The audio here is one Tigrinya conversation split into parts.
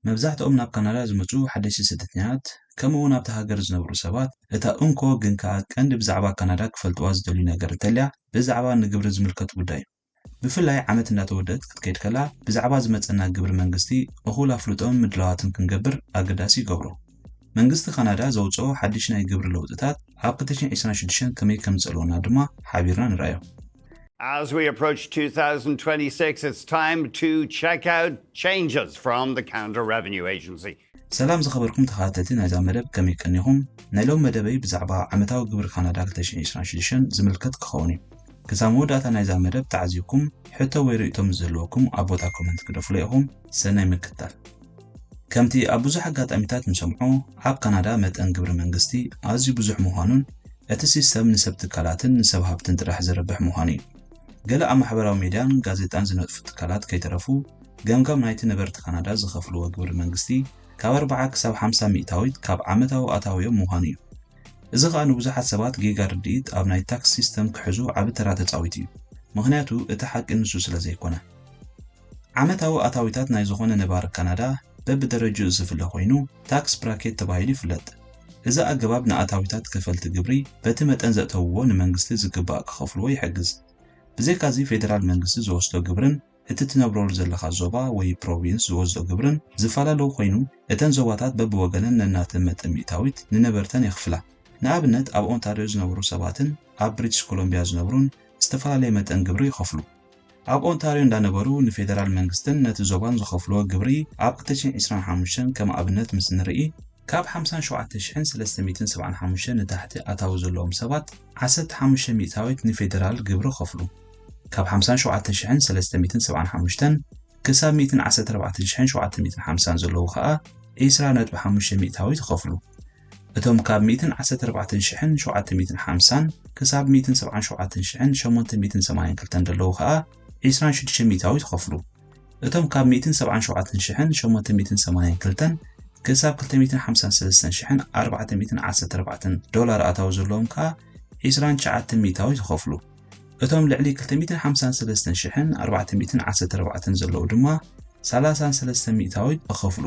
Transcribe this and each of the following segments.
መብዛሕትኦም ናብ ካናዳ ዝመጹ ሓደሽቲ ስደተኛታት ከምኡ'ውን ኣብቲ ሃገር ዝነብሩ ሰባት እታ እንኮ ግን ከዓ ቀንዲ ብዛዕባ ካናዳ ክፈልጥዋ ዝደልዩ ነገር እንተልያ ብዛዕባ ንግብሪ ዝምልከት ጉዳይ እዩ። ብፍላይ ዓመት እናተወደአት ክትከይድ ከላ ብዛዕባ ዝመጸና ግብሪ መንግስቲ እኹል ኣፍልጦን ምድላዋትን ክንገብር ኣገዳሲ ይገብሮ። መንግስቲ ካናዳ ዘውፅኦ ሓድሽ ናይ ግብሪ ለውጥታት ኣብ 2026 ከመይ ከም ዘጸልወና ድማ ሓቢርና ንርአዮ። As we approach 2026, it's time to check out changes from the Canada Revenue Agency. ሰላም ዝኸበርኩም ተኸታተልቲ ናይዛ መደብ ከመይ ቀኒኹም? ናይ ሎም መደበይ ብዛዕባ ዓመታዊ ግብሪ ካናዳ 2026 ዝምልከት ክኸውን እዩ። ክሳብ መወዳእታ ናይዛ መደብ ተዓዚብኩም ሕቶ ወይ ርእይቶም ዘለወኩም ኣብ ቦታ ኮመንት ክደፍሉ ኢኹም። ሰናይ ምክትታል። ከምቲ ኣብ ብዙሕ ኣጋጣሚታት ንሰምዖ ኣብ ካናዳ መጠን ግብሪ መንግስቲ ኣዝዩ ብዙሕ ምዃኑን እቲ ሲስተም ንሰብ ትካላትን ንሰብ ሃብትን ጥራሕ ዝረብሕ ምዃኑ እዩ። ገለ ኣብ ማሕበራዊ ሚድያን ጋዜጣን ዝነጥፉ ትካላት ከይተረፉ ገምጋም ናይቲ ነበርቲ ካናዳ ዝኸፍልዎ ግብሪ መንግስቲ ካብ 40 ክሳብ 50 ሚእታዊት ካብ ዓመታዊ ኣታዊዮም ምዃኑ እዩ። እዚ ከዓ ንብዙሓት ሰባት ጌጋ ርድኢት ኣብ ናይ ታክስ ሲስተም ክሕዙ ዓብ ተራ ተፃዊት እዩ። ምክንያቱ እቲ ሓቂ ንሱ ስለ ዘይኮነ ዓመታዊ ኣታዊታት ናይ ዝኾነ ነባሪ ካናዳ በብደረጃኡ ዝፍለ ኮይኑ ታክስ ብራኬት ተባሂሉ ይፍለጥ። እዚ ኣገባብ ንኣታዊታት ከፈልቲ ግብሪ በቲ መጠን ዘእተውዎ ንመንግስቲ ዝግባእ ክኸፍልዎ ይሕግዝ። ብዘይካዚ ፌደራል መንግስቲ ዝወስዶ ግብርን እቲ ትነብረሉ ዘለኻ ዞባ ወይ ፕሮቪንስ ዝወስዶ ግብርን ዝፈላለው ኮይኑ እተን ዞባታት በብወገነን ነናተን መጠን ሚእታዊት ንነበርተን የኽፍላ። ንኣብነት ኣብ ኦንታሪዮ ዝነብሩ ሰባትን ኣብ ብሪቲሽ ኮሎምቢያ ዝነብሩን ዝተፈላለየ መጠን ግብሪ ይኸፍሉ። ኣብ ኦንታሪዮ እንዳነበሩ ንፌደራል መንግስትን ነቲ ዞባን ዝኸፍልዎ ግብሪ ኣብ 2025 ከም ኣብነት ምስ ንርኢ ካብ 57375 ንታሕቲ ኣታዊ ዘለዎም ሰባት 15 ሚእታዊት ንፌደራል ግብሪ ኸፍሉ። ካብ 57375 ክሳብ 114750 ዘለዉ ከዓ 20.5 ሚእታዊት ኸፍሉ። እቶም ካብ 114750 ክሳብ 177882 ዘለዉ ከዓ 26 ሚእታዊት ኸፍሉ። እቶም ካብ 177882 ክሳብ 253414 ዶላር ኣታዊ ዘለዎም ከዓ 29 ሚእታዊት ኸፍሉ። እቶም ልዕሊ 253414 ዘለዉ ድማ 33 ሚእታዊት ይኸፍሉ።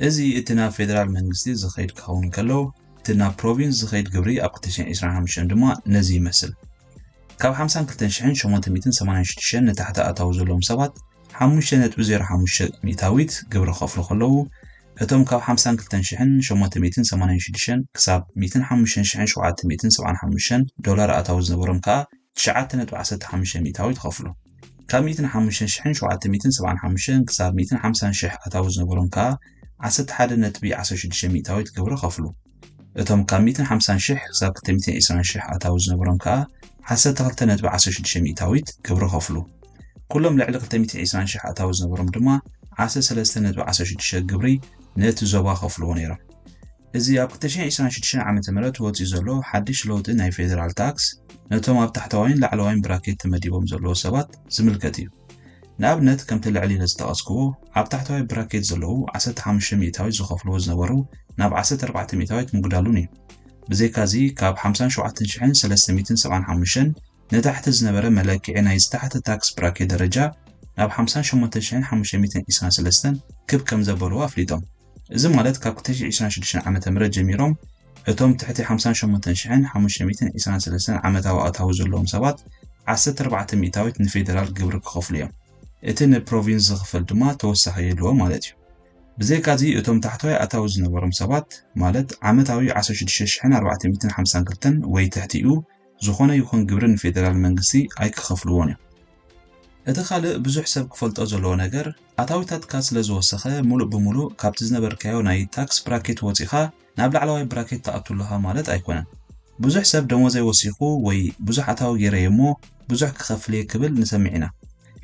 እዚ እቲ ናብ ፌደራል መንግስቲ ዝኸይድ ክኸውን ከሎ እቲ ናብ ፕሮቪንስ ዝኸይድ ግብሪ ኣብ 2025 ድማ ነዚ ይመስል። ካብ 52886 ንታሕቲ ኣታዊ ዘለዎም ሰባት 5.05 ሚእታዊት ግብሪ ኸፍሉ ከለዉ እቶም ካብ 52886 ክሳብ 105775 ዶላር ኣታዊ ዝነበሮም ከዓ 9.15 ሚእታዊት ኸፍሉ። ካብ 105775 ክሳብ 150000 ኣታዊ ዝነበሮም ከዓ 11.16 ሚእታዊት ግብሪ ኸፍሉ። እቶም ካብ 150000 ክሳብ 220000 ኣታዊ ዝነበሮም ከዓ 12.16 ሚእታዊት ግብሪ ኸፍሉ። ኩሎም ልዕሊ 220000 ኣታዊ ዝነበሮም ድማ 13.16 ግብሪ ነቲ ዞባ ኸፍልዎ ነይሮም። እዚ ኣብ 2026 ዓመተ ምህረት ወፂኡ ዘሎ ሓድሽ ለውጢ ናይ ፌደራል ታክስ ነቶም ኣብ ታሕተዋይን ላዕለዋይን ብራኬት ተመዲቦም ዘለዉ ሰባት ዝምልከት እዩ። ንኣብነት ከምቲ ልዕሊ ኢለ ዝጠቐስክዎ ኣብ ታሕተዋይ ብራኬት ዘለዉ 15 ሚእታዊት ዝኸፍልዎ ዝነበሩ ናብ 14 ሚእታዊት ምጉዳሉን እዩ። ብዘይካዚ ካብ 57375 ንታሕቲ ዝነበረ መለክዒ ናይ ዝታሕቲ ታክስ ብራኬት ደረጃ ናብ 58523 ክብ ከም ዘበልዎ ኣፍሊጦም። እዚ ማለት ካብ 2026 ዓመተ ምህረት ጀሚሮም እቶም ትሕቲ 58523 ዓመታዊ ኣታዊ ዘለዎም ሰባት 14 ሚእታዊት ንፌደራል ግብሪ ክኸፍሉ እዮም። እቲ ንፕሮቪንስ ዝኽፈል ድማ ተወሳኺ የድልዎ ማለት እዩ። ብዘይካዚ እቶም ታሕተዋይ ኣታዊ ዝነበሮም ሰባት ማለት ዓመታዊ 16452 ወይ ትሕቲኡ ዝኾነ ይኹን ግብሪ ንፌደራል መንግስቲ ኣይክኸፍልዎን እዮም። እቲ ካልእ ብዙሕ ሰብ ክፈልጦ ዘለዎ ነገር ኣታዊታትካ ስለ ዝወሰኸ ሙሉእ ብሙሉእ ካብቲ ዝነበርካዮ ናይ ታክስ ብራኬት ወፂኻ ናብ ላዕለዋይ ብራኬት ተኣቱለኻ ማለት ኣይኮነን። ብዙሕ ሰብ ደሞዘይ ወሲኹ ወይ ብዙሕ ኣታዊ ገይረ እሞ ብዙሕ ክኸፍል ክብል ንሰምዕ ኢና።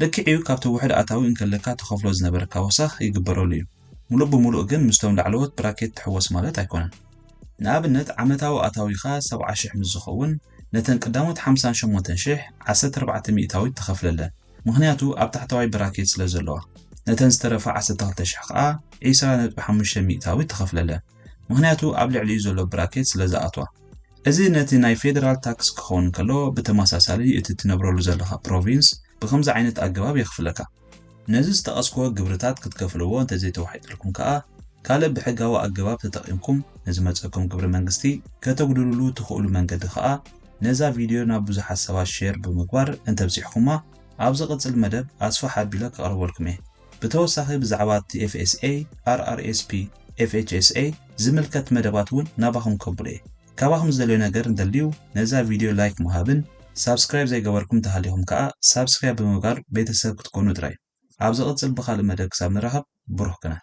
ልክዕ እዩ ካብቲ ውሕድ ኣታዊ እንከለካ ተኸፍሎ ዝነበረካ ወሳኽ ይግበረሉ እዩ። ሙሉእ ብሙሉእ ግን ምስቶም ላዕለዎት ብራኬት ትሕወስ ማለት ኣይኮነን። ንኣብነት ዓመታዊ ኣታዊኻ 70,000 ምስ ዝኸውን ነተን ቀዳሞት 58,000 14 ሚእታዊት ተኸፍለለን። ምክንያቱ ኣብ ታሕተዋይ ብራኬት ስለ ዘለዋ። ነተን ዝተረፈ 12,000 ከዓ 20.5 ሚእታዊት ተኸፍለለን። ምክንያቱ ኣብ ልዕሊኡ ዘሎ ብራኬት ስለ ዝኣትዋ። እዚ ነቲ ናይ ፌደራል ታክስ ክኸውን ከሎ ብተመሳሳሊ እቲ ትነብረሉ ዘለኻ ፕሮቪንስ ብከምዚ ዓይነት ኣገባብ የኽፍለካ። ነዚ ዝተቐስኮ ግብርታት ክትከፍልዎ እንተዘይተዋሒጥልኩም ከዓ ካልእ ብሕጋዊ ኣገባብ ተጠቒምኩም ንዝመፀኩም ግብሪ መንግስቲ ከተጉድልሉ ትኽእሉ መንገዲ ከዓ ነዛ ቪድዮ ናብ ብዙሓት ሰባት ሼር ብምግባር እንተብፂሕኩማ ኣብ ዝቕፅል መደብ ኣስፋሕ ኣቢለ ከቕርበልኩም እየ ብተወሳኺ ብዛዕባ TFSA RRSP FHSA ዝምልከት መደባት እውን ናባኹም ከብሉ እየ ካባኹም ዝደልዮ ነገር እንተልዩ ነዛ ቪድዮ ላይክ ምሃብን ሳብስክራይብ ዘይገበርኩም ተሃሊኹም ከዓ ሳብስክራይብ ብምግባር ቤተሰብ ክትኮኑ ጥራይ ኣብ ዝቕፅል ብኻልእ መደብ ክሳብ ንራኸብ ብሩህ ግነ